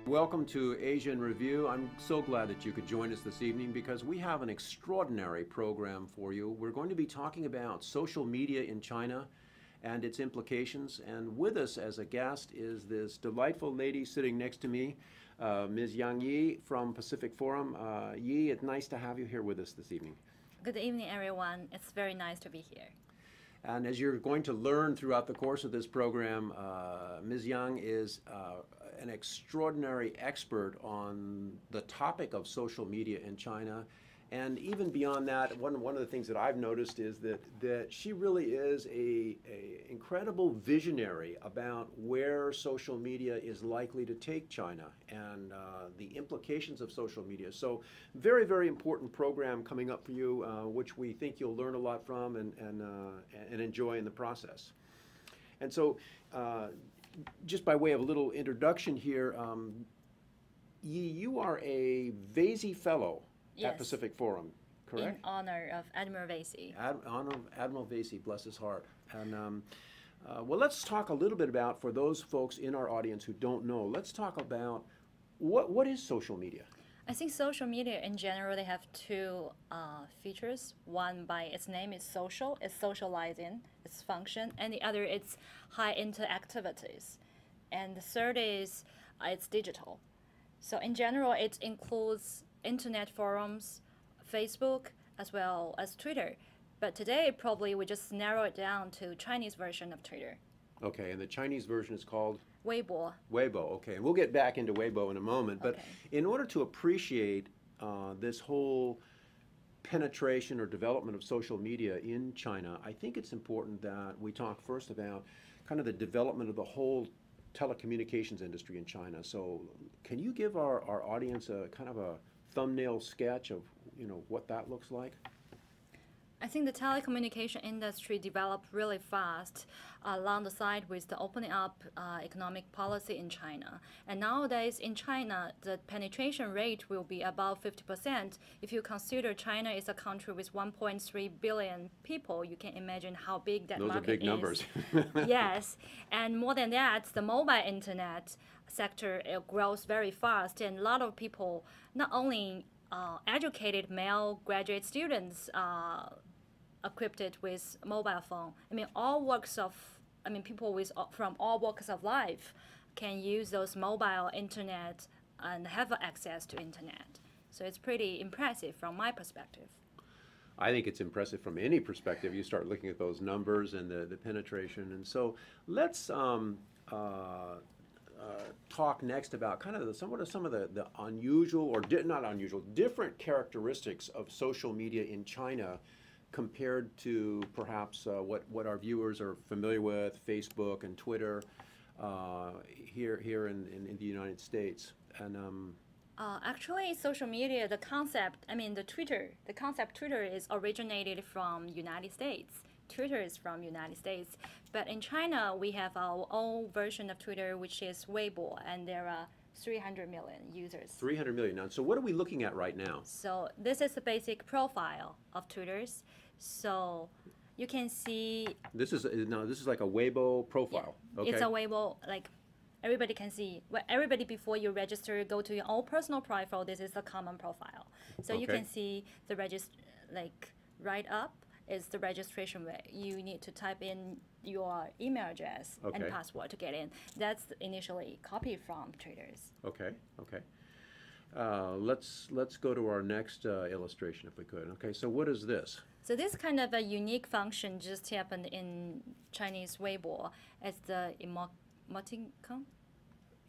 Welcome to Asia in Review. I'm so glad that you could join us this evening because we have an extraordinary program for you. We're going to be talking about social media in China and its implications. And with us as a guest is this delightful lady sitting next to me, Ms. Yang Yi from Pacific Forum. Yi, it's nice to have you here with us this evening. Good evening, everyone. It's very nice to be here. And as you're going to learn throughout the course of this program, Ms. Yang is an extraordinary expert on the topic of social media in China. And even beyond that, one of the things that I've noticed is that she really is a incredible visionary about where social media is likely to take China and the implications of social media. So very, very important program coming up for you, which we think you'll learn a lot from and enjoy in the process. And so just by way of a little introduction here, Yi, you are a Vasey Fellow at Pacific Forum, correct? In honor of Admiral Vasey. Honor of Admiral Vasey, bless his heart. And well, let's talk a little bit about, for those folks in our audience who don't know, let's talk about what is social media? I think social media in general, they have two features. One, by its name, is social, it's socializing, its function, and the other, it's high interactivities. And the third is it's digital. So in general, it includes internet forums, Facebook, as well as Twitter. But today, probably we just narrow it down to Chinese version of Twitter. Okay, and the Chinese version is called? Weibo. Weibo, okay. And we'll get back into Weibo in a moment. But in order to appreciate this whole penetration or development of social media in China, I think it's important that we talk first about kind of the development of the whole telecommunications industry in China. So can you give our audience a kind of a thumbnail sketch of what that looks like? I think the telecommunication industry developed really fast along the side with the opening up economic policy in China. And nowadays in China, the penetration rate will be above 50%. If you consider China is a country with 1.3 billion people, you can imagine how big that market is. Those are big numbers. Yes, and more than that, the mobile internet sector grows very fast, and a lot of people, not only educated male graduate students, equipped with mobile phone. I mean, people from all walks of life can use those mobile internet and have access to internet. So it's pretty impressive from my perspective. I think it's impressive from any perspective. You start looking at those numbers and the penetration. And so let's talk next about kind of some of the unusual, or not unusual, different characteristics of social media in China compared to perhaps what our viewers are familiar with, Facebook and Twitter, here in the United States. And actually, social media, the concept Twitter is originated from United States. Twitter is from United States, but in China we have our own version of Twitter, which is Weibo, and there are 300 million users. 300 million. Now, so what are we looking at right now? So this is the basic profile of Twitter's. So you can see. This is like a Weibo profile. Yeah, okay. It's a Weibo, like everybody can see. Well, everybody, before you register, go to your own personal profile. This is the common profile. So you can see the right up is the registration way. You need to type in your email address and password to get in. That's initially copied from Twitter's. Okay. Let's go to our next illustration if we could. Okay, so what is this? So this kind of a unique function just happened in Chinese Weibo as the emoticon.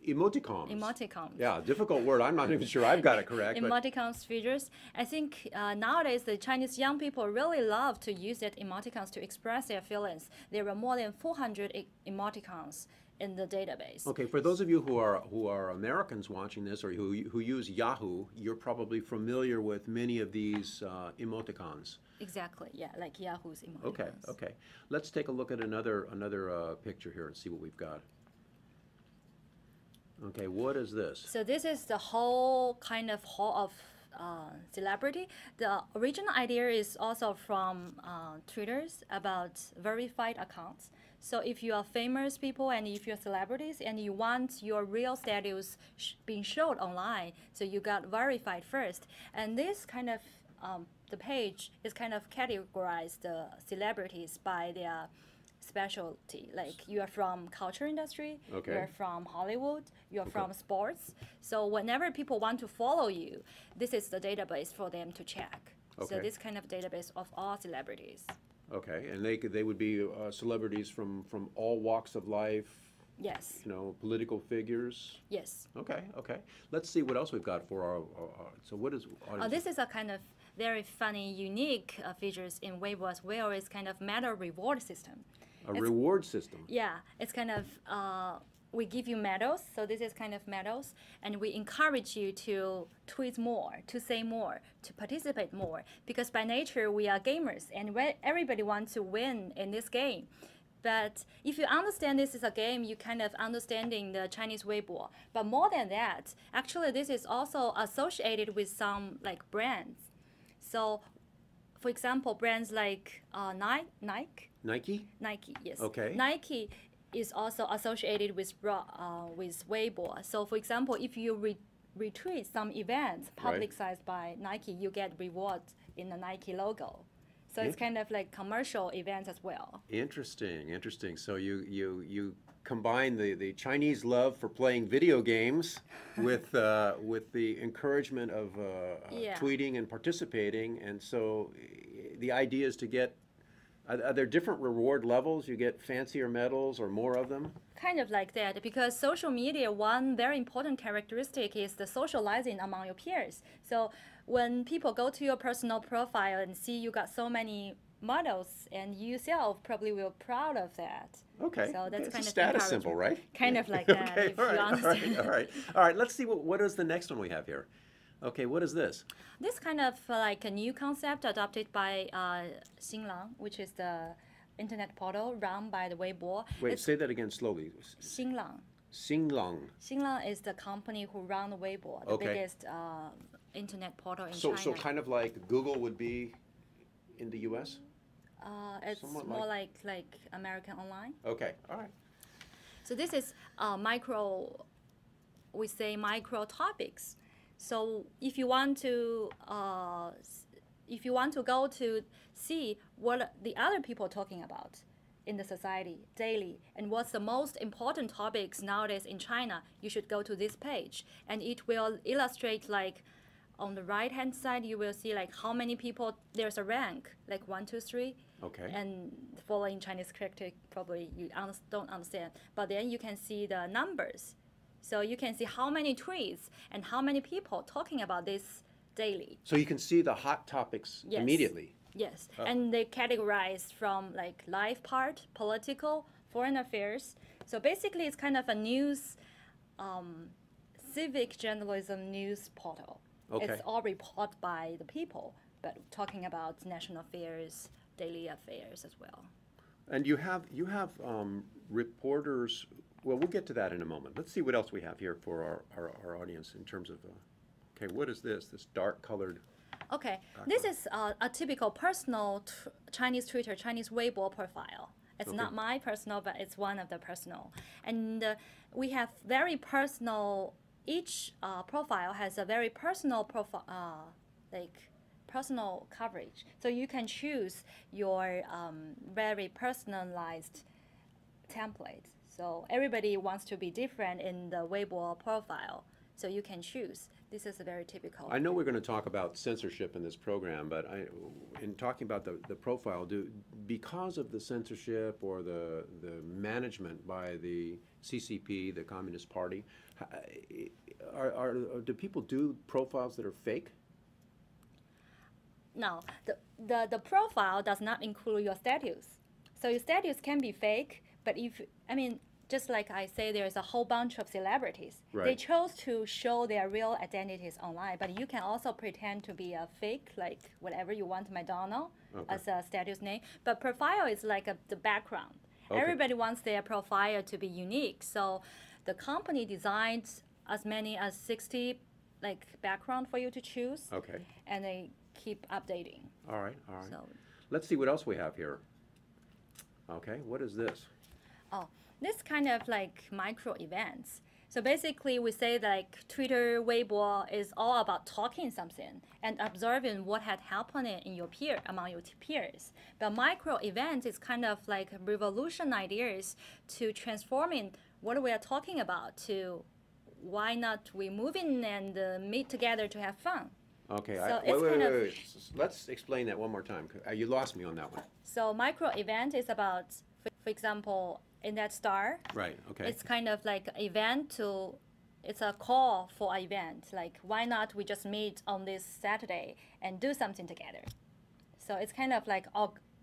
Emoticons. Emoticons. Yeah, difficult word. I'm not even sure I've got it correct. Emoticons features. I think nowadays the Chinese young people really love to use that emoticons to express their feelings. There are more than 400 emoticons in the database. Okay, for those of you who are Americans watching this or who use Yahoo, you're probably familiar with many of these emoticons. Exactly. Yeah, like Yahoo's emoticons. Okay. Let's take a look at another picture here and see what we've got. Okay, what is this? So this is the whole kind of hall of celebrity. The original idea is also from Twitter's about verified accounts. So if you are famous people and if you're celebrities and you want your real status being showed online, so you got verified first. And this kind of the page is kind of categorized the celebrities by their specialty. Like you are from culture industry, Okay. you are from Hollywood, you are from sports. So whenever people want to follow you, this is the database for them to check. So Okay. this kind of database of all celebrities. Okay, and they would be celebrities from all walks of life, Yes. you know, political figures. Yes. Okay, okay. Let's see what else we've got for our so what is audience? This is a kind of very funny, unique features in Weibo as well. It's kind of meta reward system. A reward system. Yeah, it's kind of we give you medals. So this is kind of medals, and we encourage you to tweet more, to say more, to participate more. Because by nature we are gamers, and everybody wants to win in this game. But if you understand this is a game, you kind of understanding the Chinese Weibo. But more than that, actually this is also associated with some like brands. So, for example, brands like Nike. Nike? Yes. Okay. Nike is also associated with Weibo. So, for example, if you retweet some events publicized by Nike, you get rewards in the Nike logo. So it's kind of like commercial events as well. Interesting, interesting. So you combine the Chinese love for playing video games with the encouragement of Yeah. tweeting and participating, and so the idea is to get. Are there different reward levels? You get fancier medals or more of them? Kind of like that, because social media, one very important characteristic is the socializing among your peers. So when people go to your personal profile and see you got so many models, and you yourself probably will proud of that. Okay. So that's It's kind a of status symbol, right? Kind of like that, Okay, if all you right, all understand. right, all right. All right, let's see what is the next one we have here. Okay, what is this? This kind of like a new concept adopted by Xinlang, which is the internet portal run by the Weibo. Wait, It's say that again slowly. Xinlang. Xinlang. Xinlang is the company who run the Weibo, the Okay. biggest internet portal in So China. kind of like Google would be in the U.S.? It's somewhat more like American Online. Okay, all right. So this is we say micro topics. So if you want to go to see what the other people are talking about in the society daily and what's the most important topics nowadays in China, you should go to this page, and it will illustrate like on the right hand side you will see like how many people, there's a rank like 1, 2, 3. Okay. And following Chinese character probably you don't understand, but then you can see the numbers. So you can see how many tweets and how many people talking about this daily. So you can see the hot topics Yes. immediately. Yes, and they categorize from like life part, political, foreign affairs. So basically it's kind of a news, civic journalism news portal. Okay. It's all reported by the people, but talking about national affairs, daily affairs as well. And you have reporters. Well, we'll get to that in a moment. Let's see what else we have here for our audience in terms of. Okay, what is this? This dark colored. Okay, this is a typical personal Chinese Twitter, Chinese Weibo profile. It's Okay. not my personal, but it's one of the personal. And we have very personal, each profile has a very personal profile, like personal coverage. So you can choose your very personalized template. So everybody wants to be different in the Weibo profile. So you can choose. This is a very typical. I know we're going to talk about censorship in this program, but in talking about the profile, because of the censorship or the management by the CCP, the Communist Party, do people do profiles that are fake? No, the profile does not include your status. So your status can be fake, but just like I say, there's a whole bunch of celebrities. Right. They chose to show their real identities online, but you can also pretend to be a fake, like whatever you want, Madonna, as a status name. But profile is like the background. Okay. Everybody wants their profile to be unique. So the company designed as many as 60 like background for you to choose. Okay. And they keep updating. All right, all right. So Let's see what else we have here. Okay, what is this? Oh, this kind of like micro events. So basically, we say like Twitter, Weibo is all about talking something and observing what had happened in your peer among your peers. But micro event is kind of like revolution ideas to transforming what we are talking about to why not we move in and meet together to have fun. Okay, So wait, it's wait, kind wait, of wait. Let's explain that one more time. You lost me on that one. so micro event is about, for example, in that star, Right, okay. it's kind of like an event to, it's a call for an event. Like, why not we just meet on this Saturday and do something together? So it's kind of like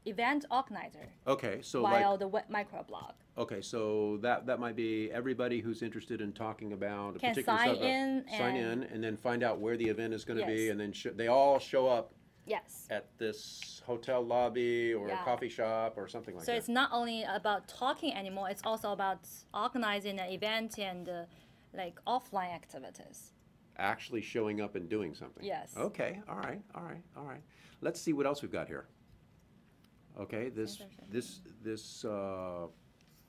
event organizer Okay, so while like, the microblog. okay, so that might be everybody who's interested in talking about a Can particular sign subject. in Sign and- in and then find out where the event is gonna be, Yes. and then they all show up Yes. at this hotel lobby or a Yeah. coffee shop or something like So that. it's not only about talking anymore, it's also about organizing an event and like offline activities. Actually showing up and doing something. Yes. Okay, all right, all right, all right. Let's see what else we've got here. Okay, this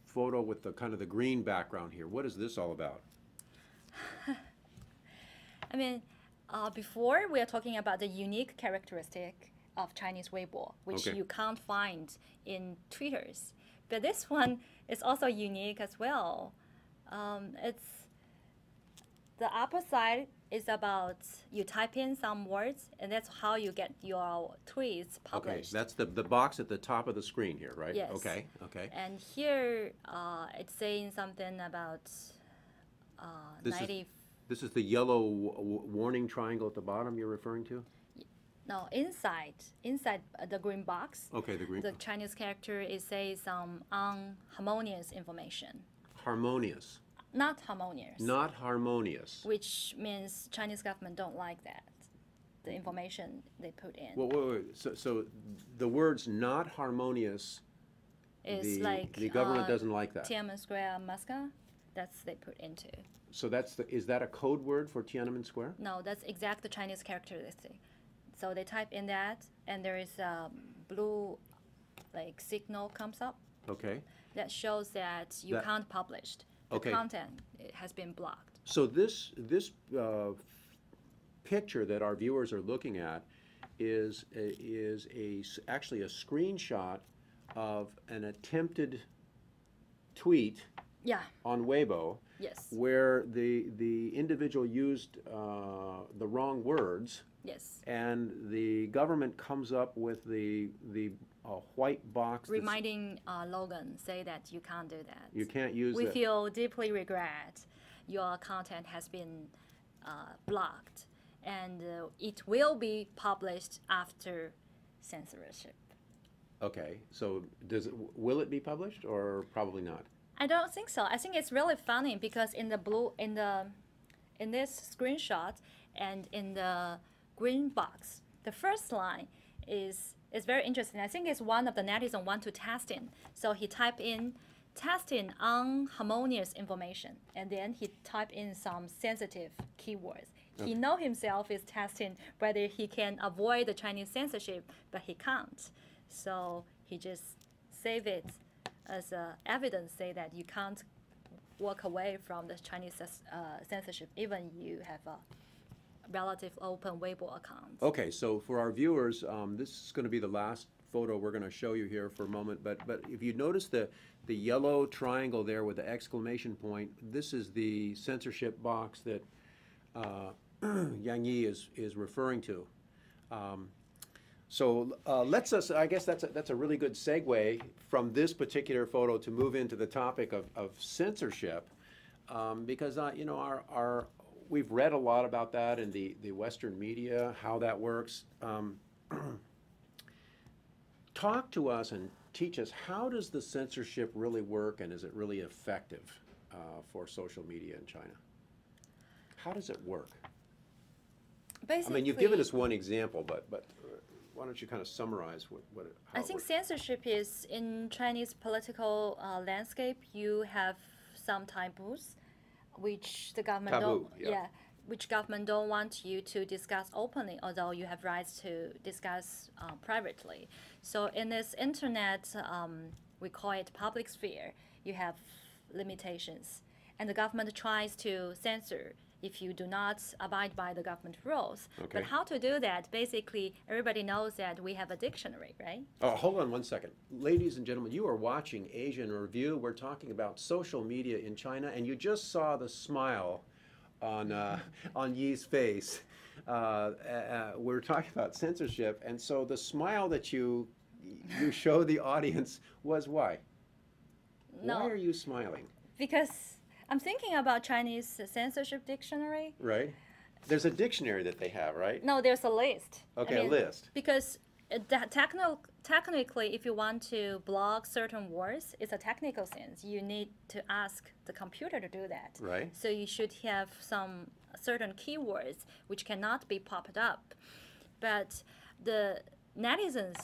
photo with the kind of the green background here. What is this all about? I mean, before we are talking about the unique characteristic of Chinese Weibo, which Okay. you can't find in Twitters. But this one is also unique as well. It's the upper side is about you type in some words, and that's how you get your tweets Okay, published. that's the box at the top of the screen here, right? Yes. Okay, okay. And here it's saying something about This is- 90. This is the yellow warning triangle at the bottom you're referring to? No, inside the green box. Okay, the green. The Chinese character is say some unharmonious information. Harmonious, Not harmonious. not harmonious. Which means Chinese government don't like that. The information they put in Well, wait. So the words "not harmonious," is the like the government doesn't like that. Tiananmen Square massacre. That's they put into. So is that a code word for Tiananmen Square? No, that's exact Chinese characteristic. So they type in that, and there is a blue, like signal comes up Okay. that shows that you That- can't publish. The Okay. content it has been blocked. So this picture that our viewers are looking at is actually a screenshot of an attempted tweet Yeah. on Weibo Yes. where the individual used the wrong words, Yes. and the government comes up with the white box that's- Reminding Logan say that you can't do that. you can't use We it. feel deeply regret your content has been blocked, and it will be published after censorship. Okay, so will it be published or probably not? I don't think so. I think it's really funny because in this screenshot and in the green box, the first line is very interesting. I think it's one of the netizens want to testing. So he type in testing unharmonious information, and then he type in some sensitive keywords. He know himself is testing whether he can avoid the Chinese censorship, but he can't. So he just save it as evidence, say that you can't walk away from the Chinese censorship, even you have a relative open Weibo account. Okay, so for our viewers, this is going to be the last photo we're going to show you here for a moment. But if you notice the yellow triangle there with the exclamation point, this is the censorship box that Yang Yi is referring to. I guess that's a really good segue from this particular photo to move into the topic of censorship, because we've read a lot about that in the Western media, how that works. Talk to us and teach us, how does the censorship really work, and is it really effective for social media in China? How does it work? Basically, I mean, you've given us one example, but why don't you kind of summarize how I it think works? censorship is in Chinese political landscape. You have some taboos, which the government Taboo, yeah. which government don't want you to discuss openly, although you have rights to discuss privately. So in this internet, we call it public sphere. you have limitations. And the government tries to censor if you do not abide by the government rules. Okay. But how to do that? Basically, everybody knows that we have a dictionary, right? Oh, hold on one second. Ladies and gentlemen, you are watching Asia in Review. We're talking about social media in China, and you just saw the smile on Yi's face. We're talking about censorship, and so the smile that you showed the audience was why? No. Why are you smiling? Because I'm thinking about Chinese censorship dictionary. Right? There's a dictionary that they have, right? No, there's a list. Okay, a list. Because technically, if you want to block certain words, it's a technical sense. You need to ask the computer to do that. Right. So you should have some certain keywords which cannot be popped up. But the netizens,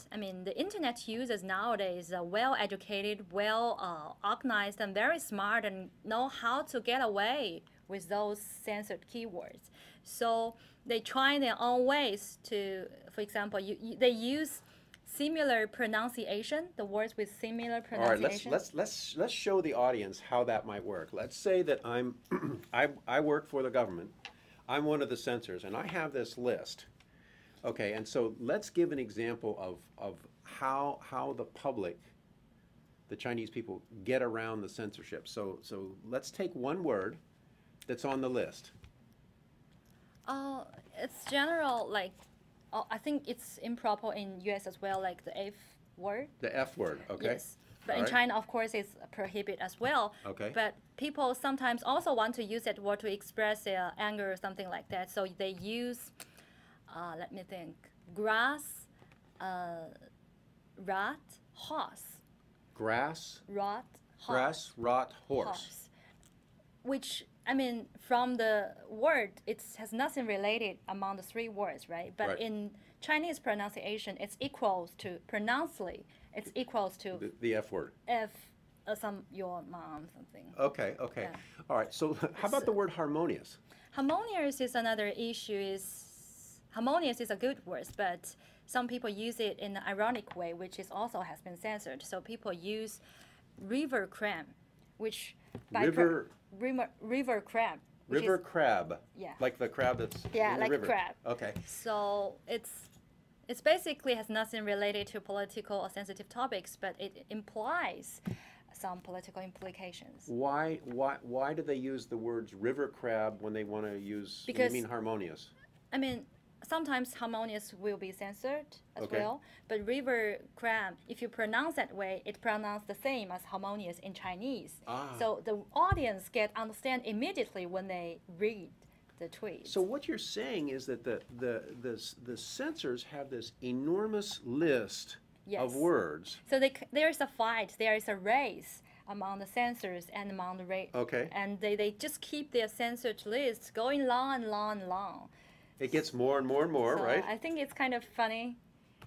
the internet users nowadays are well educated, well organized, and very smart, and know how to get away with those censored keywords. So they try their own ways to, for example, they use similar pronunciation, the words with similar pronunciation. All right, let's show the audience how that might work. Let's say that I work for the government. I'm one of the censors, and I have this list. Okay, and so let's give an example of how the public, the Chinese people, get around the censorship. So let's take one word that's on the list. It's general, like, I think it's improper in US as well, like the F word. The F word, okay. Yes. But All in right. China, of course, it's prohibited as well. Okay. But people sometimes also want to use that word to express their anger or something like that. So they use, let me think, grass, rat, horse. Grass, Rot, horse. grass, rot, horse. Which, from the word, it has nothing related among the three words, right? But Right. in Chinese pronunciation, it's equals to, it's equals to The F word. F, your mom, something. Okay, okay. Yeah. All right, so how about the word harmonious? Harmonious is another issue. Harmonious is a good word, but some people use it in an ironic way, which is also has been censored. So people use river crab, which river crab. which River is- crab. Yeah. Like the crab that's Yeah, in the like river. crab. Okay. So it's basically has nothing related to political or sensitive topics, but it implies some political implications. Why do they use the words river crab when they want to use, when Because- they mean harmonious? Sometimes harmonious will be censored as Okay. well, but river crab, if you pronounce that way, it pronounced the same as harmonious in Chinese. Ah. So the audience understand immediately when they read the tweet. So what you're saying is that the censors have this enormous list Yes. of words. So there is a fight, there is a race among the censors and among the Okay. and they just keep their censored lists going long and long and long. It gets more and more and more, So right? I think it's kind of funny.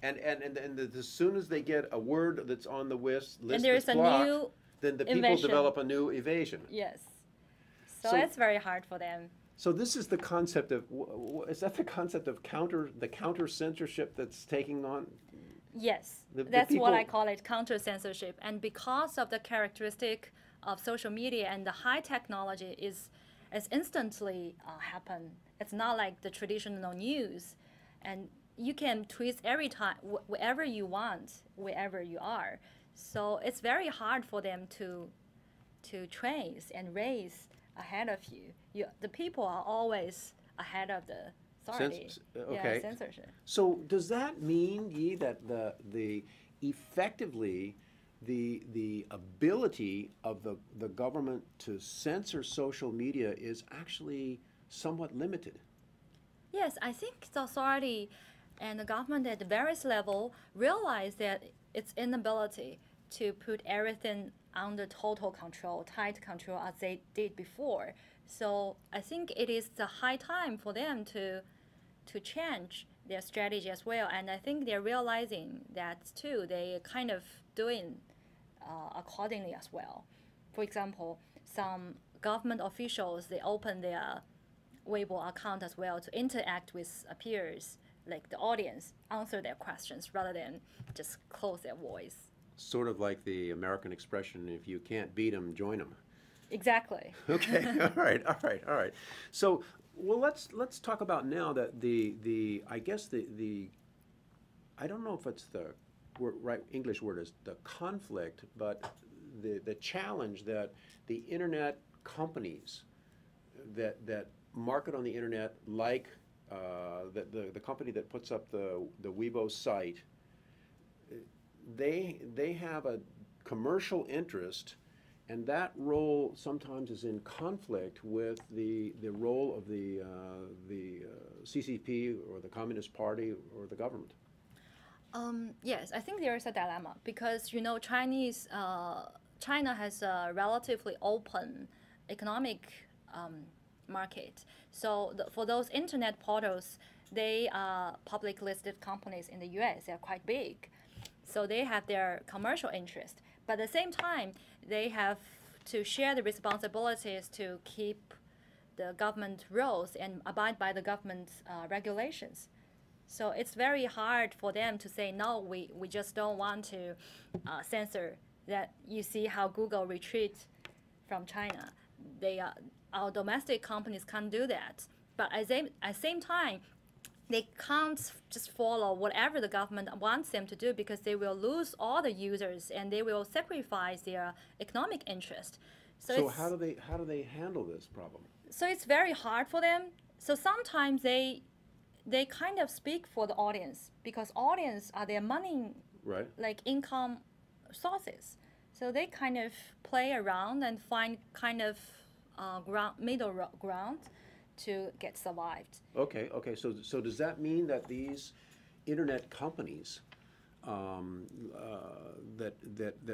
And as soon as they get a word that's on the list And there's that's a blocked, new then the people invention. develop a new evasion. Yes. So So- it's very hard for them. So this is the concept of, is that the concept of counter censorship that's taking on? Yes, The that's what I people- call it, counter censorship. And because of the characteristic of social media and the high technology is instantly happen. It's not like the traditional news, and you can tweet every time wherever you want, wherever you are. So it's very hard for them to trace and race ahead of you. The people are always ahead of the authority. Okay. Yeah, censorship. So does that mean, Yi, that the effectively the ability of the government to censor social media is actually somewhat limited? Yes, I think the authority and the government at the various level realize that its inability to put everything under total control, tight control as they did before. So I think it is the high time for them to change their strategy as well. And I think they're realizing that too. They kind of doing accordingly as well. For example, some government officials, they open their Weibo account as well to interact with peers, like the audience, answer their questions rather than just close their voice. Sort of like the American expression, if you can't beat them, join them. Exactly. Okay, all right. So, well, let's talk about now that the I guess the I don't know if it's the right English word is the conflict, but the challenge that the internet companies that market on the internet, like the company that puts up the Weibo site, they have a commercial interest, and that role sometimes is in conflict with the role of the CCP or the Communist Party or the government. Yes, I think there is a dilemma because China has a relatively open economic market. So for those internet portals, they are public listed companies in the U.S. They are quite big, so they have their commercial interest. But at the same time, they have to share the responsibilities to keep the government rules and abide by the government's regulations. So it's very hard for them to say, no, we just don't want to censor that. You see how Google retreat from China. Our domestic companies can't do that. But at the same time, they can't just follow whatever the government wants them to do because they will lose all the users and they will sacrifice their economic interest. So how do they handle this problem? So it's very hard for them. So sometimes they kind of speak for the audience because audience are their money, Right. like income sources. So they kind of play around and find kind of middle ground to get survived. Okay, okay. So does that mean that these internet companies that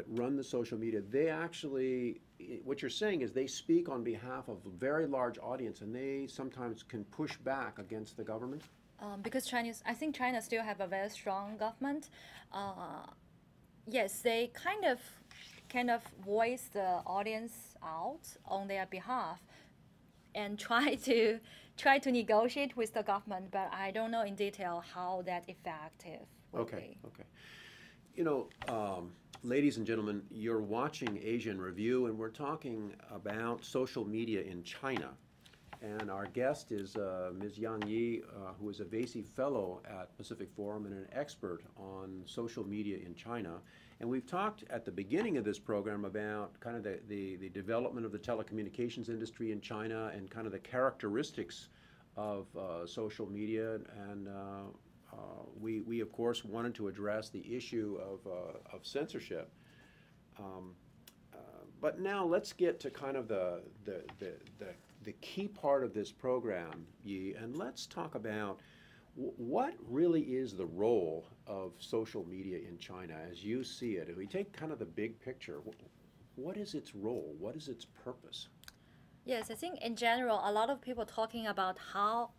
run the social media, they actually, what you're saying is they speak on behalf of a very large audience, and they sometimes can push back against the government? Because I think China still have a very strong government. Yes, they kind of voice the audience out on their behalf and try to negotiate with the government, but I don't know in detail how that effective will Okay, be. okay. You know, ladies and gentlemen, you're watching Asia in Review, and we're talking about social media in China. And our guest is Ms. Yang Yi, who is a Vasey Fellow at Pacific Forum and an expert on social media in China. And we've talked at the beginning of this program about kind of the development of the telecommunications industry in China and kind of the characteristics of social media. And we, of course, wanted to address the issue of censorship. But now let's get to kind of the key part of this program, Yi, and let's talk about what really is the role of social media in China as you see it. If we take kind of the big picture, what is its role? What is its purpose? Yes, I think in general, a lot of people talking about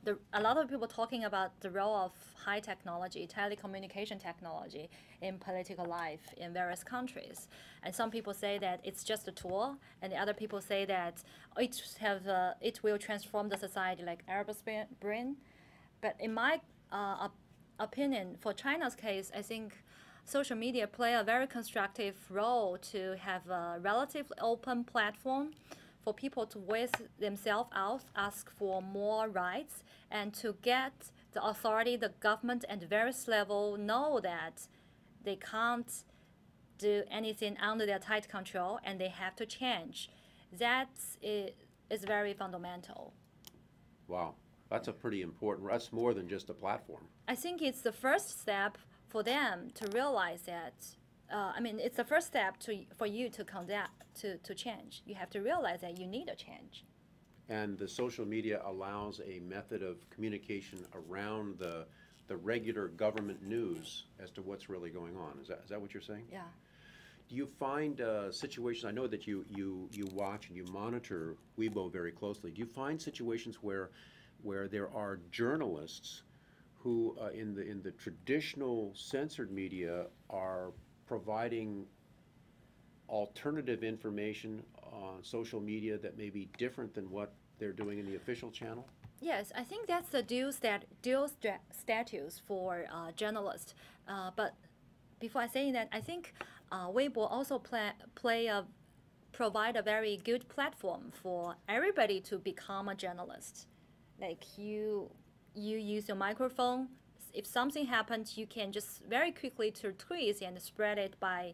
the role of high technology, telecommunication technology in political life in various countries. And some people say that it's just a tool, and the other people say that it will transform the society like Arab Spring. But in my opinion, for China's case, I think social media play a very constructive role to have a relatively open platform for people to voice themselves out, ask for more rights, and to get the authority, the government, and various level know that they can't do anything under their tight control and they have to change. That is very fundamental. Wow, that's a pretty important, that's more than just a platform. I think it's the first step for them to realize that it's the first step for you to change. You have to realize that you need a change. And the social media allows a method of communication around the regular government news as to what's really going on. Is that what you're saying? Yeah. Do you find situations, I know that you watch and you monitor Weibo very closely, do you find situations where there are journalists who in the traditional censored media are providing alternative information on social media that may be different than what they're doing in the official channel? Yes, I think that's the dual status for journalists. But before I say that, I think Weibo also provide a very good platform for everybody to become a journalist. Like you use your microphone. If something happens, you can just very quickly to tweet and spread it by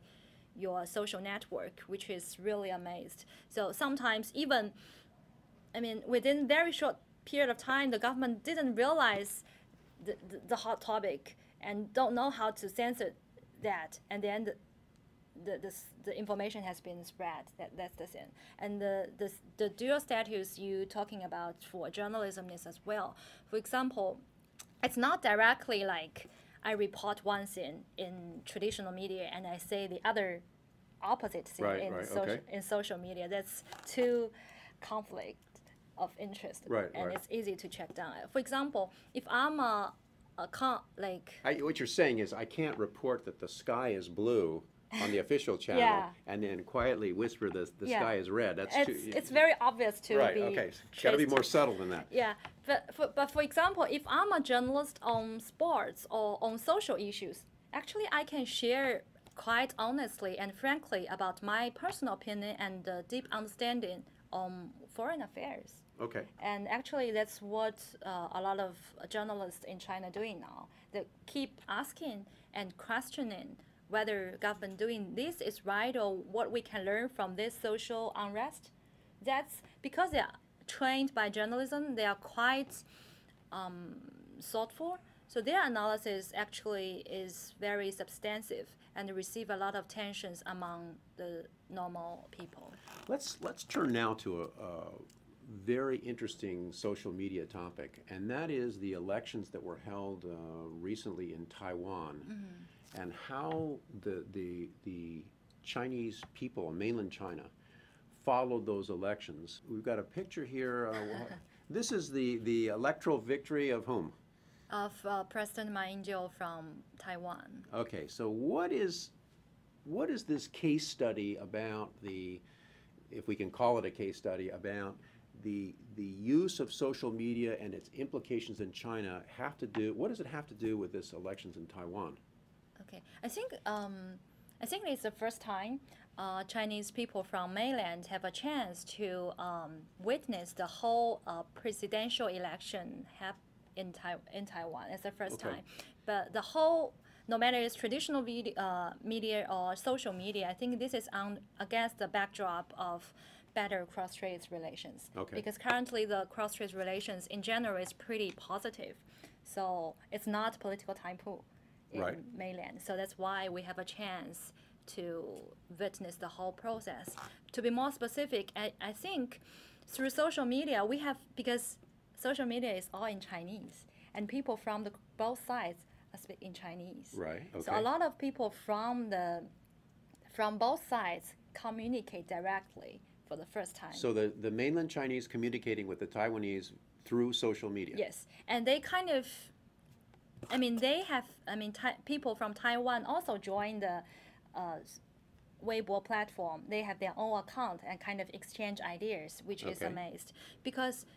your social network, which is really amazed. So sometimes even, I mean, within very short period of time, the government didn't realize the hot topic and don't know how to censor that, and then the information has been spread. That's the thing. And the dual status you talking about for journalism is as well. For example, it's not directly like I report one thing in traditional media and I say the other opposite thing in social media. That's too conflict of interest, and it's easy to check down. For example, if I'm what you're saying is I can't report that the sky is blue on the official channel and then quietly whisper the sky is red. It's very obvious to be okay. Got to be more subtle than that. Yeah, but for example, if I'm a journalist on sports or on social issues, actually I can share quite honestly and frankly about my personal opinion and deep understanding on foreign affairs. Okay. And actually, that's what a lot of journalists in China are doing now. They keep asking and questioning whether government doing this is right or what we can learn from this social unrest. That's because they are trained by journalism. They are quite thoughtful. So their analysis actually is very substantive and receive a lot of tensions among the normal people. Let's turn now to a very interesting social media topic, and that is the elections that were held recently in Taiwan, and how the Chinese people in mainland China followed those elections. We've got a picture here. This is the electoral victory of whom? Of President Ma Ying-jeou from Taiwan. Okay, so what is this case study about if we can call it a case study, about the use of social media and its implications in China what does it have to do with this elections in Taiwan? Okay, I think it's the first time Chinese people from mainland have a chance to witness the whole presidential election in Taiwan. It's the first time, but the whole, no matter it's traditional media or social media, I think this is against the backdrop of better cross-strait relations. Because currently the cross-strait relations in general is pretty positive. So it's not political typhoon in mainland. So that's why we have a chance to witness the whole process. To be more specific, I think through social media, because social media is all in Chinese, and people from both sides speak in Chinese. Right. Okay. So a lot of people from both sides communicate directly for the first time. So the mainland Chinese communicating with the Taiwanese through social media. Yes, and they kind of, people from Taiwan also join the Weibo platform. They have their own account and kind of exchange ideas, which is amazed. Because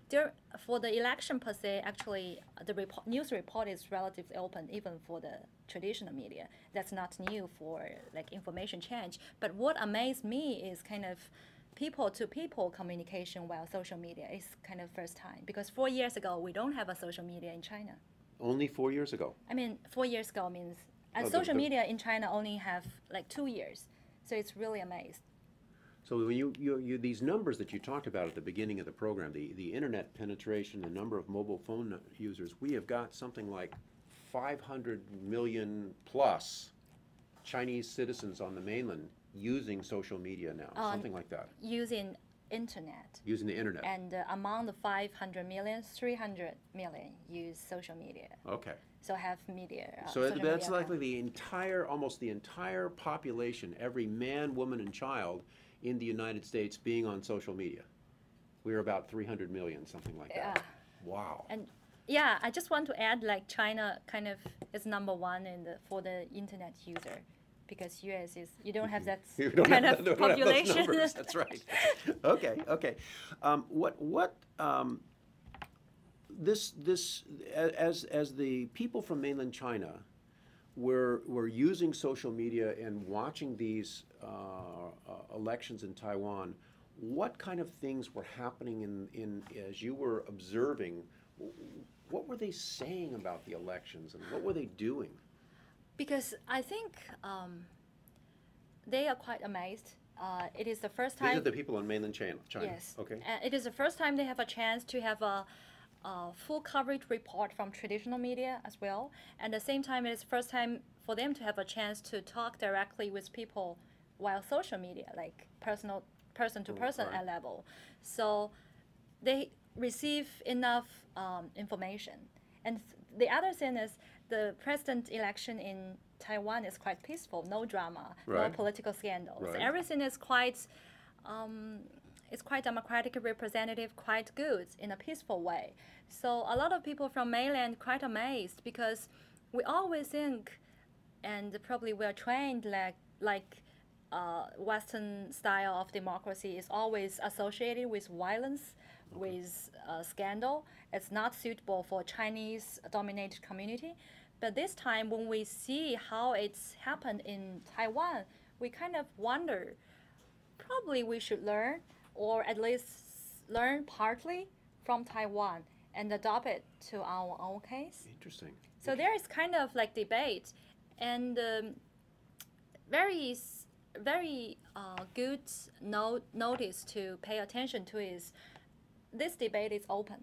for the election per se, actually, the news report is relatively open, even for the traditional media. That's not new for information change. But what amazed me is kind of people-to-people communication while social media is kind of first time. Because 4 years ago, we don't have a social media in China. Only 4 years ago? 4 years ago means, and social media in China only have 2 years. So it's really amazed. So when you these numbers that you talked about at the beginning of the program, the internet penetration, the number of mobile phone users, we have got something like 500 million plus Chinese citizens on the mainland using social media now, something like that. Using internet. Using the internet. And among the 500 million, 300 million use social media. Okay. So have media. So that's likely almost the entire population, every man, woman, and child in the United States being on social media. We're about 300 million, something like that. Wow. And yeah, I just want to add, China kind of is number one for the internet user, because US you don't have that kind of population. That's right. Okay. As the people from mainland China we're using social media and watching these elections in Taiwan. What kind of things were happening in as you were observing? What were they saying about the elections and what were they doing? Because I think they are quite amazed. It is the first These are time. the people in mainland China. Yes. Okay. It is the first time they have a chance to have a full coverage report from traditional media as well. And at the same time, it is first time for them to have a chance to talk directly with people while social media, like person to person Right. level. So they receive enough information. And the other thing is the president election in Taiwan is quite peaceful, no drama, no Right. political scandals. Right. Everything is quite it's quite democratic, representative, quite good in a peaceful way. So a lot of people from mainland quite amazed because we always think, and probably we are trained like Western style of democracy is always associated with violence, with scandal. It's not suitable for Chinese-dominated community. But this time, when we see how it's happened in Taiwan, we kind of wonder, probably we should learn, or at least learn partly from Taiwan and adopt it to our own case. Interesting. So there is kind of like debate, and very good notice to pay attention to is this debate is open.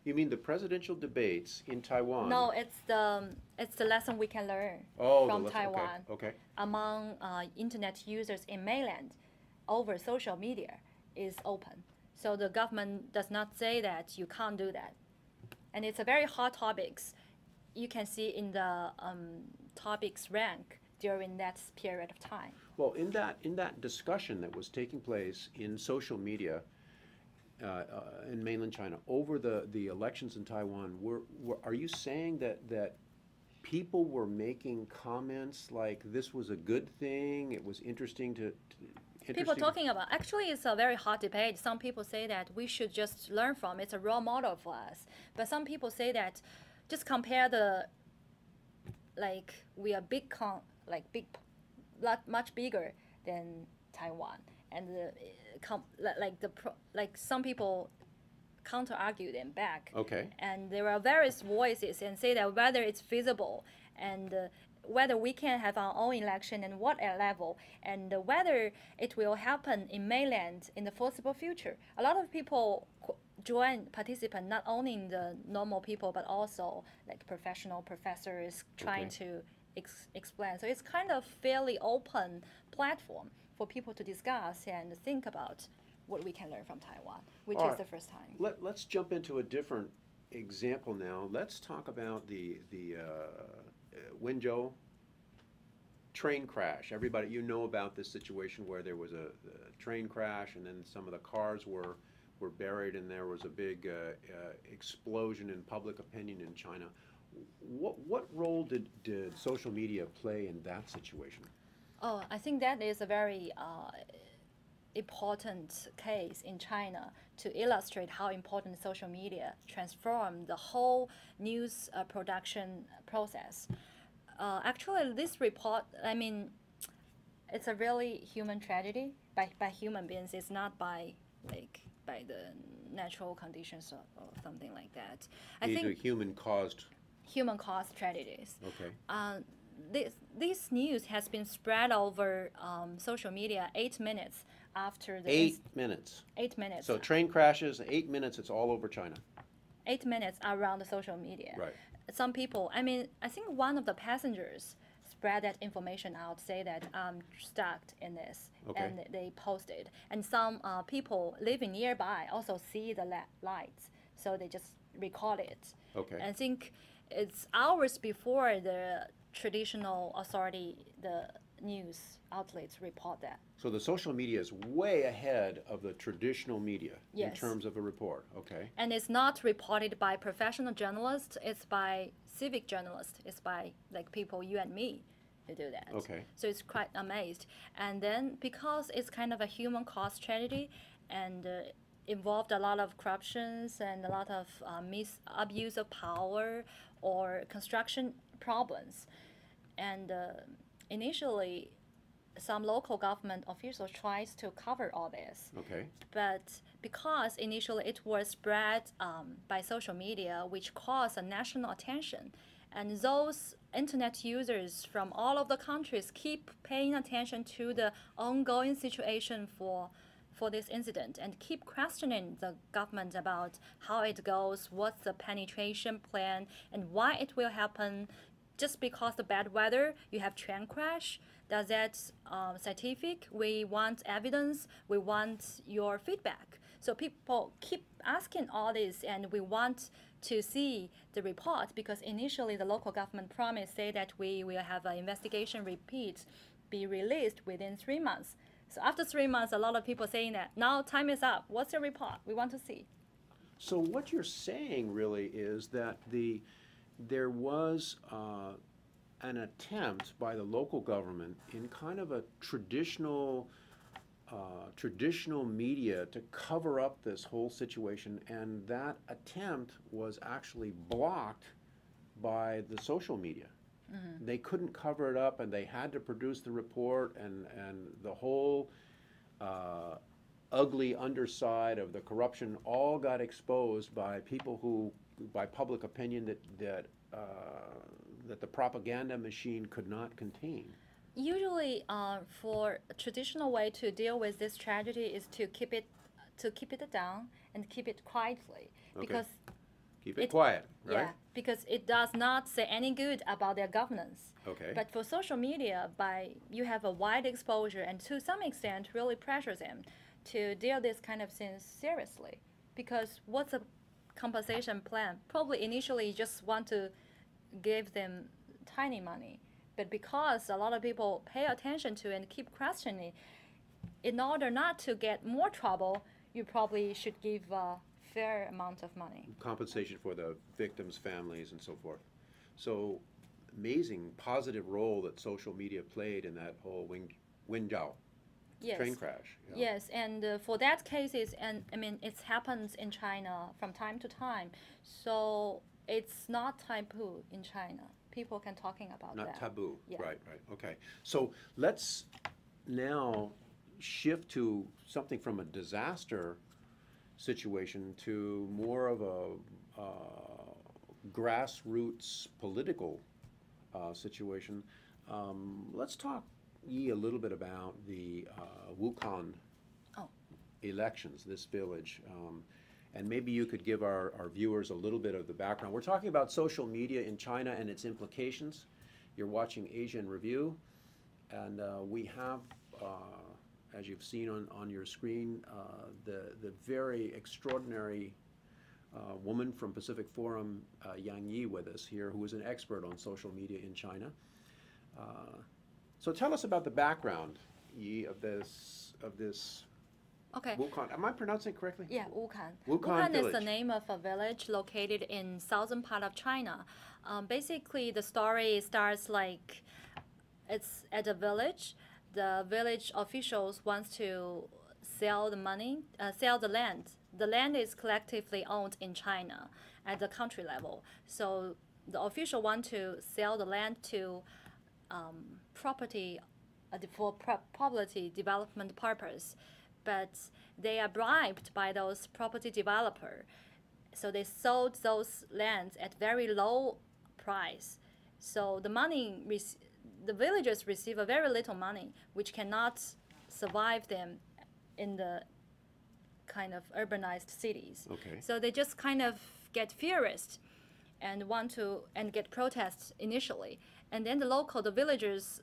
You mean the presidential debates in Taiwan? No, it's the lesson we can learn Oh, from okay, Taiwan okay. among internet users in mainland over social media is open. So the government does not say that you can't do that, and it's a very hot topics. You can see in the topics rank during that period of time. Well, in that discussion that was taking place in social media in mainland China over the elections in Taiwan, are you saying that people were making comments like this was a good thing, it was interesting to People talking about, actually it's a very hot debate. Some people say that we should just learn from it's a role model for us, but some people say that just compare the, like we are much bigger than Taiwan, and like some people counter argue them back. Okay. And there are various voices and say that whether it's feasible and whether we can have our own election and what level, and whether it will happen in mainland in the foreseeable future. A lot of people participate, not only in the normal people, but also like professional professors trying to explain. So it's kind of fairly open platform for people to discuss and think about what we can learn from Taiwan, which All is right. the first time. Let's jump into a different example now. Let's talk about the Wenzhou train crash. Everybody, you know about this situation where there was a train crash and then some of the cars were buried and there was a big explosion in public opinion in China. What role did social media play in that situation? Oh, I think that is a very important case in China to illustrate how important social media transformed the whole news production process. Actually, this report, I mean, it's a really human tragedy by human beings. It's not by the natural conditions or something like that. These are human-caused. Human-caused tragedies. Okay. This news has been spread over social media 8 minutes after the 8 minutes. 8 minutes. So train crashes, 8 minutes, it's all over China. 8 minutes around the social media. Right. Some people, I mean, I think one of the passengers spread that information out, say that I'm stuck in this, Okay. and they posted. And some people living nearby also see the lights, so they just record it. Okay. And I think it's hours before the traditional authority, the news outlets report that. So the social media is way ahead of the traditional media in Yes. terms of a report. Okay. And it's not reported by professional journalists, it's by civic journalists, it's by like people, you and me, who do that. Okay. So it's quite amazed. And then because it's kind of a human cost tragedy and involved a lot of corruptions and a lot of abuse of power or construction problems. And initially, some local government officials tries to cover all this. Okay. But because initially it was spread by social media, which caused a national attention, and those internet users from all of the countries keep paying attention to the ongoing situation for this incident and keep questioning the government about how it goes, what's the penetration plan, and why it will happen. Just because the bad weather, you have train crash. Does that scientific? We want evidence. We want your feedback. So people keep asking all this, and we want to see the report because initially the local government promised say that we will have an investigation repeat be released within 3 months. So after 3 months, a lot of people saying that now time is up. What's your report? We want to see. So what you're saying really is that there was an attempt by the local government in kind of a traditional media to cover up this whole situation, and that attempt was actually blocked by the social media. They couldn't cover it up, and they had to produce the report, and the whole ugly underside of the corruption all got exposed by people who, by public opinion, that the propaganda machine could not contain. Usually, for a traditional way to deal with this tragedy is to keep it down and keep it quietly because Keep it quiet, right? yeah, because it does not say any good about their governance. Okay. But for social media, you have a wide exposure and to some extent really pressures them to deal this kind of things seriously. Because what's a compensation plan? Probably initially you just want to give them tiny money. But because a lot of people pay attention to and keep questioning, in order not to get more trouble, you probably should give a fair amount of money. Compensation for the victims' families and so forth. So amazing positive role that social media played in that whole Wenzhou Yes. train crash. Yeah. Yes, and for that cases, and I mean, it happens in China from time to time. So it's not taboo in China. People can talking about Not that. taboo. Yeah. Right, okay. So let's now shift to something from a disaster situation to more of a grassroots political situation. Let's talk, Yi, a little bit about the Wukan elections, this village. And maybe you could give our viewers a little bit of the background. We're talking about social media in China and its implications. You're watching Asia in Review, and we have, as you've seen on your screen, the very extraordinary woman from Pacific Forum, Yang Yi, with us here, who is an expert on social media in China. So tell us about the background, Yi, of this Okay. Wukan. Am I pronouncing it correctly? Yeah, Wukan. Wukan is the village. name of a village located in southern part of China. Basically, the story starts like it's at a village. The village officials want to sell the land. The land is collectively owned in China at the country level. So the official want to sell the land to property for property development purpose. But they are bribed by those property developer, so they sold those lands at very low price. So the villagers receive a very little money, which cannot survive them in the kind of urbanized cities. Okay. So they just kind of get furious and get protests initially. And then the villagers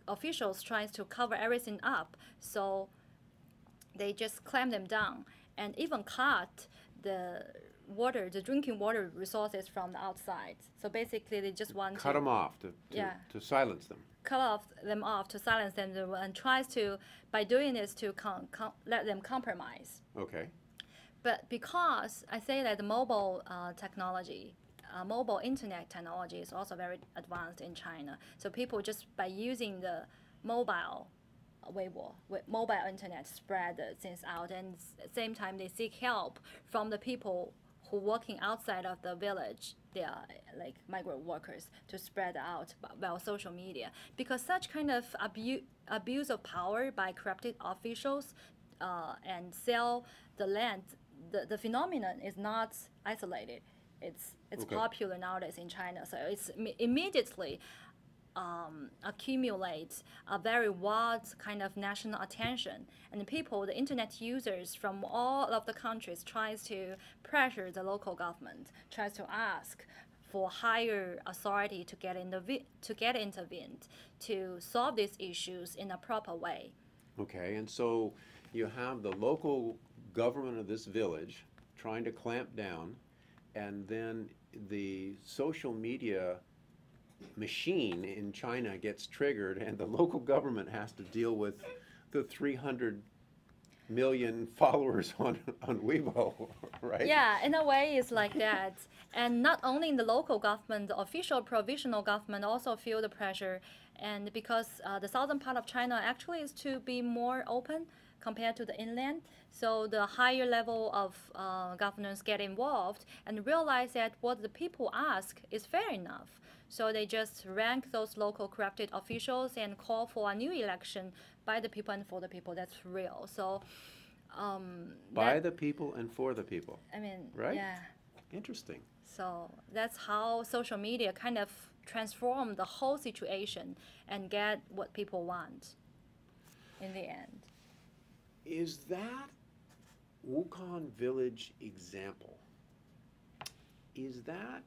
officials tries to cover everything up. So they just clamp them down and even cut the drinking water resources from the outside. So basically, they just want Cut to them off to silence them. cut them off to silence them and tries to, by doing this, to let them compromise. Okay. But because I say that the mobile technology, mobile internet technology is also very advanced in China. So people just by using the mobile Weibo, mobile internet spread things out, and at the same time they seek help from the people who working outside of the village, they are like migrant workers, to spread out about social media, because such kind of abuse of power by corrupted officials and sell the land, the phenomenon is not isolated. It's Okay. popular nowadays in China, so it's immediately accumulate a very wide kind of national attention, and people, the internet users from all of the countries, tries to pressure the local government, tries to ask for higher authority to get intervened to solve these issues in a proper way. Okay, and so you have the local government of this village trying to clamp down, and then the social media machine in China gets triggered, and the local government has to deal with the 300 million followers on Weibo, right? Yeah, in a way, it's like that. And not only in the local government, the official provisional government also feel the pressure. And because the southern part of China actually is to be more open compared to the inland, so the higher level of governors get involved and realize that what the people ask is fair enough. So they just rank those local corrupted officials and call for a new election by the people and for the people. That's real. So By the people and for the people. I mean, Right? yeah. Interesting. So that's how social media kind of transform the whole situation and get what people want in the end. Is that Wukong Village example, is that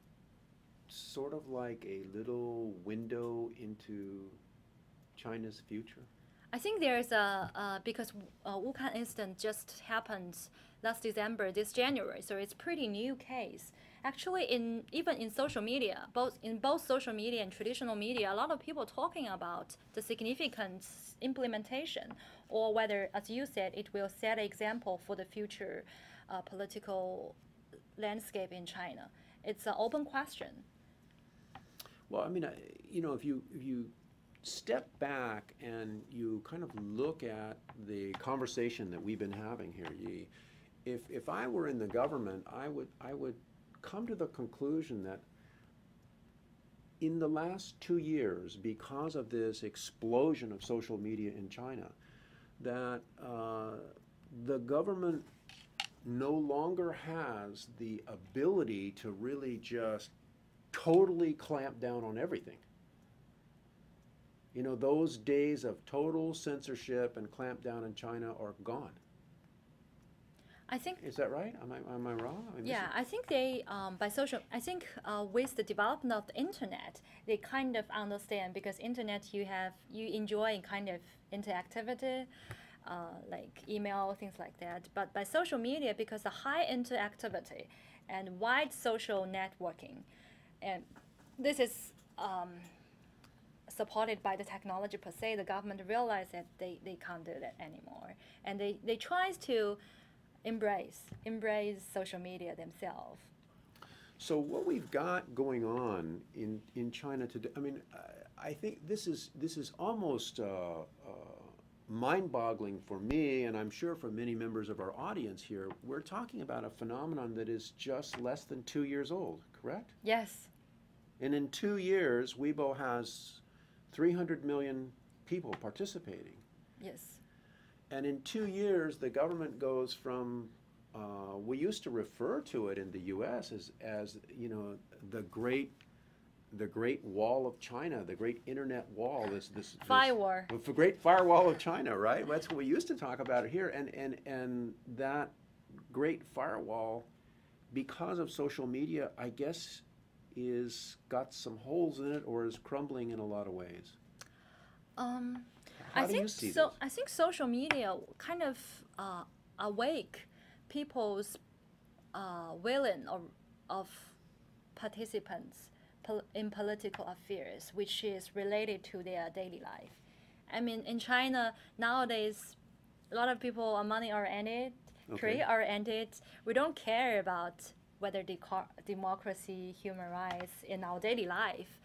sort of like a little window into China's future? I think there's because Wuhan incident just happened last December, this January, so it's pretty new case. Actually, even in social media, both social media and traditional media, a lot of people talking about the significant implementation, or whether, as you said, it will set an example for the future political landscape in China. It's an open question. Well, I mean, if you step back and you kind of look at the conversation that we've been having here, Yi, if I were in the government, I would come to the conclusion that in the last 2 years, because of this explosion of social media in China, that the government no longer has the ability to really just totally clamp down on everything. You know, those days of total censorship and clamp down in China are gone. I think. Is that right? Am I wrong? Yeah, I think they with the development of the internet, they kind of understand, because internet you enjoy kind of interactivity, like email, things like that. But by social media, because the high interactivity and wide social networking, and this is supported by the technology per se, the government realized that they can't do that anymore, and they tries to embrace social media themselves. So what we've got going on in China today, I mean, I think this is almost mind-boggling for me, and I'm sure for many members of our audience here. We're talking about a phenomenon that is just less than 2 years old, correct? Yes. And in 2 years, Weibo has 300 million people participating. Yes. And in 2 years, the government goes from, we used to refer to it in the U.S. as the Great Wall of China, the Great Internet Wall, this Firewall. The Great Firewall of China, right? That's what we used to talk about it here, and that Great Firewall, because of social media, I guess, is got some holes in it, or is crumbling in a lot of ways. How do you see this? I think social media kind of awake people's willing of participants in political affairs, which is related to their daily life. I mean, in China nowadays, a lot of people are money-oriented, career-oriented. We don't care about whether democracy, human rights in our daily life,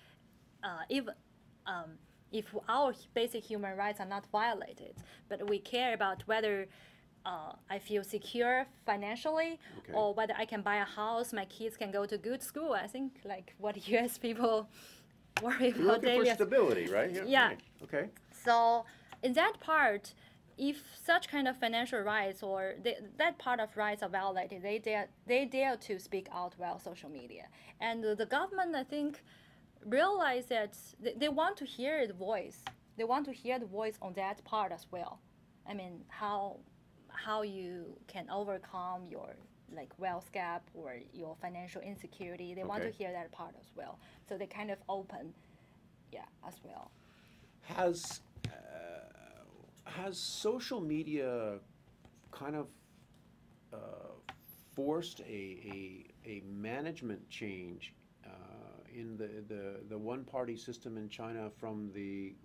if our basic human rights are not violated, but we care about whether I feel secure financially, Okay. or whether I can buy a house, my kids can go to good school. I think like what U.S. people worry You're about looking daily. for stability, right? Yeah. Right. Okay. So in that part, if such kind of financial rights or that part of rights are violated, they dare to speak out via social media. And the government, I think, realize that they want to hear the voice. They want to hear the voice on that part as well. I mean, how you can overcome your like wealth gap or your financial insecurity. They want to Okay. hear that part as well. So they kind of open, yeah, as well. Has social media kind of uh, forced a management change in the one-party system in China from the,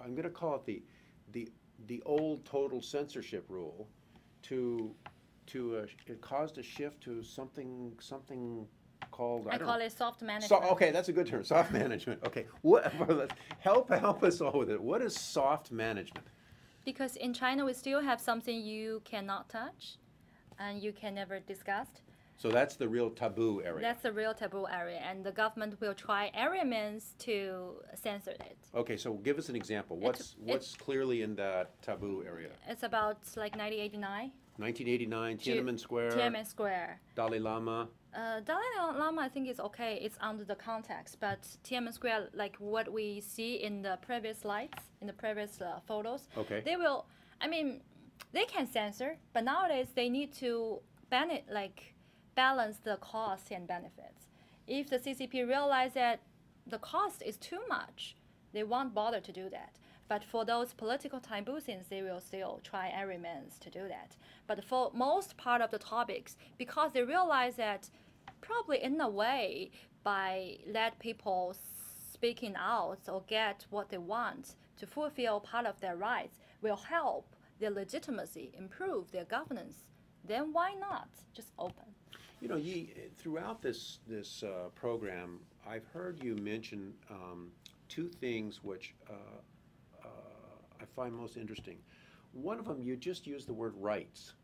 I'm going to call it the old total censorship rule to it caused a shift to something called, I don't call know. it soft So, management. okay, that's a good term, soft management. Okay, what, help us all with it. What is soft management? Because in China, we still have something you cannot touch and you can never discuss. So that's the real taboo area. That's the real taboo area, and the government will try every means to censor it. Okay, so give us an example. What's clearly in that taboo area? It's about like 1989. 1989, Tiananmen Square, Tiananmen Square. Dalai Lama. Dalai Lama, I think is okay. It's under the context, but Tiananmen Square, like what we see in the previous slides, in the previous photos, Okay. they will. I mean, they can censor, but nowadays they need to balance the costs and benefits. If the CCP realize that the cost is too much, they won't bother to do that. But for those political taboo things, they will still try every means to do that. But for most part of the topics, because they realize that probably in a way, by let people speaking out or get what they want to fulfill part of their rights will help their legitimacy, improve their governance, then why not just open? You know, throughout this program, I've heard you mention two things which I find most interesting. One of them, you just used the word rights.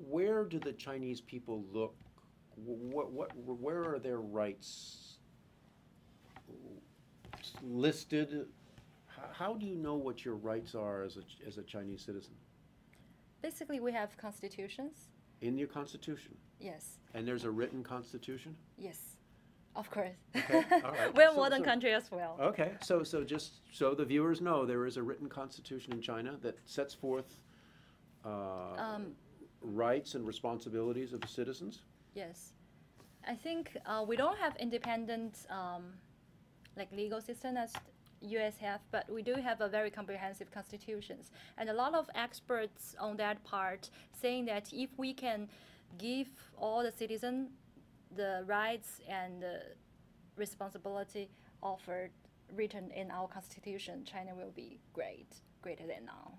Where do the Chinese people look? Where are their rights listed? How do you know what your rights are as a Chinese citizen? Basically, we have constitutions. In your constitution? Yes. And there's a written constitution? Yes. Of course. Okay, all right. We're a modern country as well. Okay, so just so the viewers know, there is a written constitution in China that sets forth rights and responsibilities of the citizens? Yes. I think we don't have independent like legal system as US have, but we do have a very comprehensive constitutions. And a lot of experts on that part saying that if we can give all the citizens the rights and the responsibility offered written in our constitution, China will be greater than now.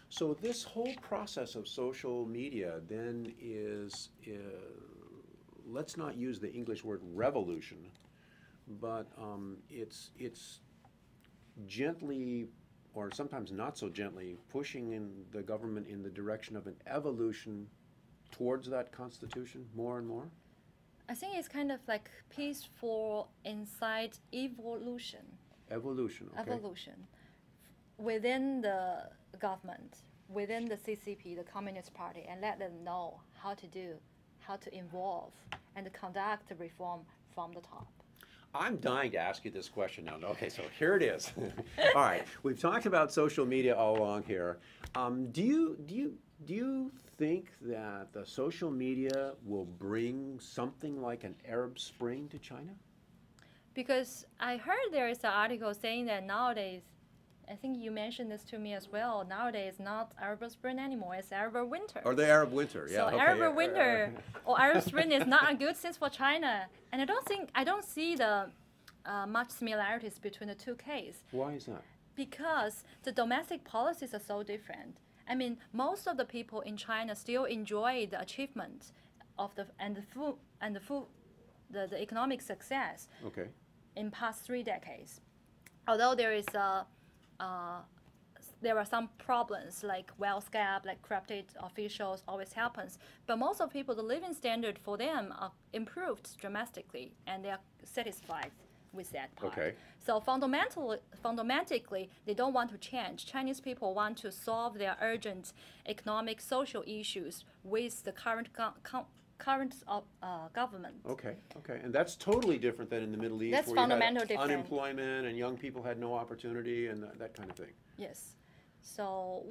So this whole process of social media then is, let's not use the English word revolution, but it's gently, or sometimes not so gently, pushing in the government in the direction of an evolution towards that constitution more and more? I think it's kind of like peaceful inside evolution. Evolution, okay. Evolution within the government, within the CCP, the Communist Party, and let them know how to evolve and conduct the reform from the top. I'm dying to ask you this question now. Okay, so here it is. All right, we've talked about social media all along here. Do you think that the social media will bring something like an Arab Spring to China? Because I heard there is an article saying that nowadays, I think you mentioned this to me as well, nowadays not Arab Spring anymore, it's Arab Winter. Or the Arab Winter, yeah. So okay, Arab Winter or Arab Spring is not a good thing for China. And I don't see the much similarities between the two cases. Why is that? Because the domestic policies are so different. I mean, most of the people in China still enjoy the achievement of the economic success in past 3 decades. Although there is a there are some problems like wealth gap, like corrupted officials always happens. But most of people, the living standard for them are improved dramatically, and they are satisfied with that part. Okay. So fundamentally, they don't want to change. Chinese people want to solve their urgent economic, social issues with the current government. Okay, okay, and that's totally different than in the Middle East, That's where you had fundamental different. unemployment and young people had no opportunity and that kind of thing. Yes. So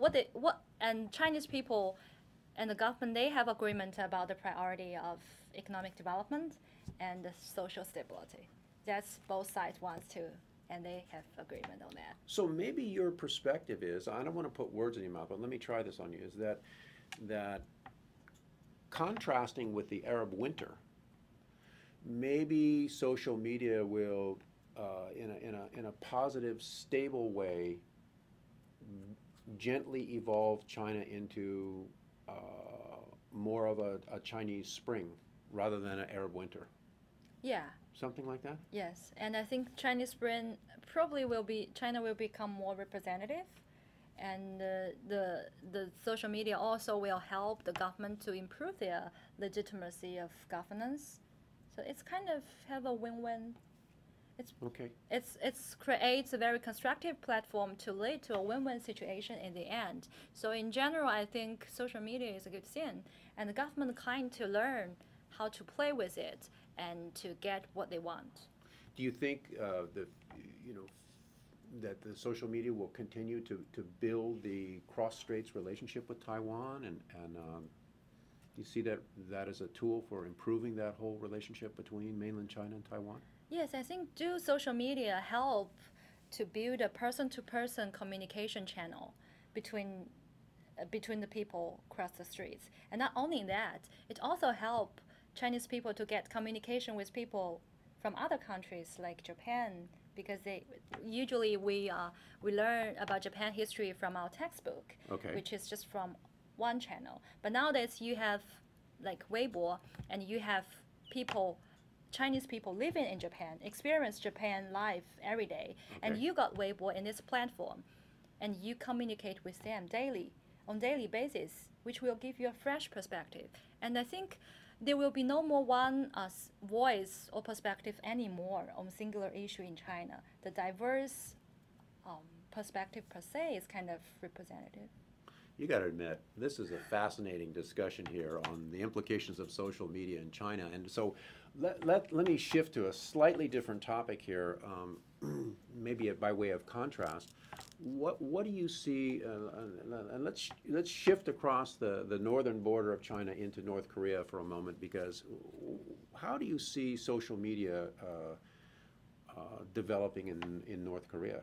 and Chinese people and the government, they have agreement about the priority of economic development and the social stability. That's both sides wants to, and they have agreement on that. So maybe your perspective is, I don't want to put words in your mouth, but let me try this on you, is that contrasting with the Arab winter, maybe social media will, in a positive, stable way, gently evolve China into more of a Chinese spring rather than an Arab winter. Yeah. Something like that? Yes, and I think Chinese Spring China will become more representative, and the social media also will help the government to improve their legitimacy of governance. So it's kind of have a win-win. Okay. It's creates a very constructive platform to lead to a win-win situation in the end. So in general, I think social media is a good thing, and the government kind to learn how to play with it and to get what they want. Do you think that the social media will continue to build the cross-straits relationship with Taiwan, and do you see that as a tool for improving that whole relationship between mainland China and Taiwan? Yes, I think do social media help to build a person-to-person communication channel between the people across the streets. And not only that, it also help Chinese people to get communication with people from other countries like Japan, because we learn about Japan history from our textbook, Okay. which is just from one channel. But nowadays you have like Weibo, and you have Chinese people living in Japan, experience Japan life every day, and Okay. you got Weibo in this platform, and you communicate with them on daily basis, which will give you a fresh perspective. And I think there will be no more one voice or perspective anymore on singular issue in China. The diverse perspective per se is kind of representative. You got to admit, this is a fascinating discussion here on the implications of social media in China. And so let me shift to a slightly different topic here, maybe by way of contrast. What do you see, and let's shift across the northern border of China into North Korea for a moment, because how do you see social media developing in North Korea?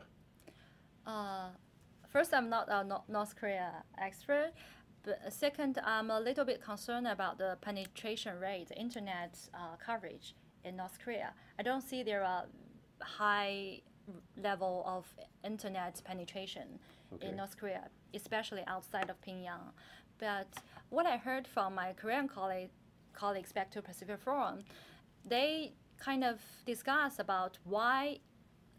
First, I'm not a North Korea expert, but second, I'm a little bit concerned about the penetration rate, the internet coverage in North Korea. I don't see there are high level of internet penetration in North Korea, especially outside of Pyongyang. But what I heard from my Korean colleagues back to Pacific Forum, they kind of discuss about why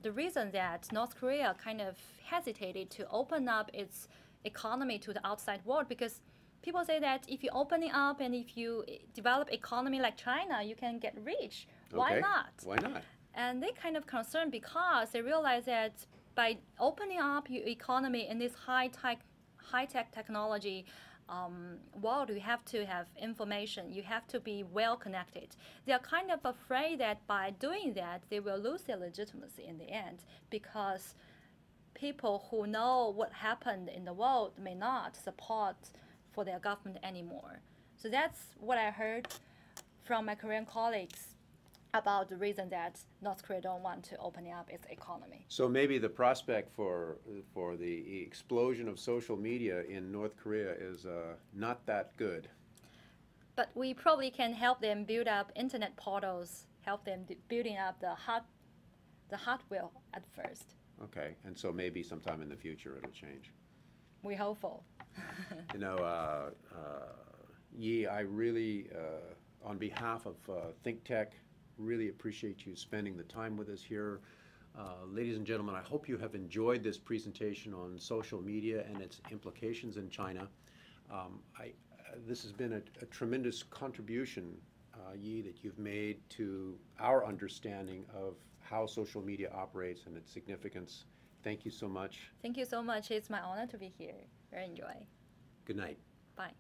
the reason that North Korea kind of hesitated to open up its economy to the outside world, because people say that if you open it up and if you develop economy like China, you can get rich. Why not? Why not? And they kind of concerned because they realize that by opening up your economy in this high-tech technology world, you have to have information. You have to be well connected. They are kind of afraid that by doing that, they will lose their legitimacy in the end, because people who know what happened in the world may not support for their government anymore. So that's what I heard from my Korean colleagues about the reason that North Korea don't want to open up its economy. So maybe the prospect for the explosion of social media in North Korea is not that good. But we probably can help them build up internet portals, help them building up the hardware at first. Okay, and so maybe sometime in the future it'll change. We hope for. You know, Yi, I really, on behalf of ThinkTech, really appreciate you spending the time with us here. Ladies and gentlemen, I hope you have enjoyed this presentation on social media and its implications in China. This has been a tremendous contribution, Yi, that you've made to our understanding of how social media operates and its significance. Thank you so much. Thank you so much. It's my honor to be here. Very enjoy. Good night. Bye.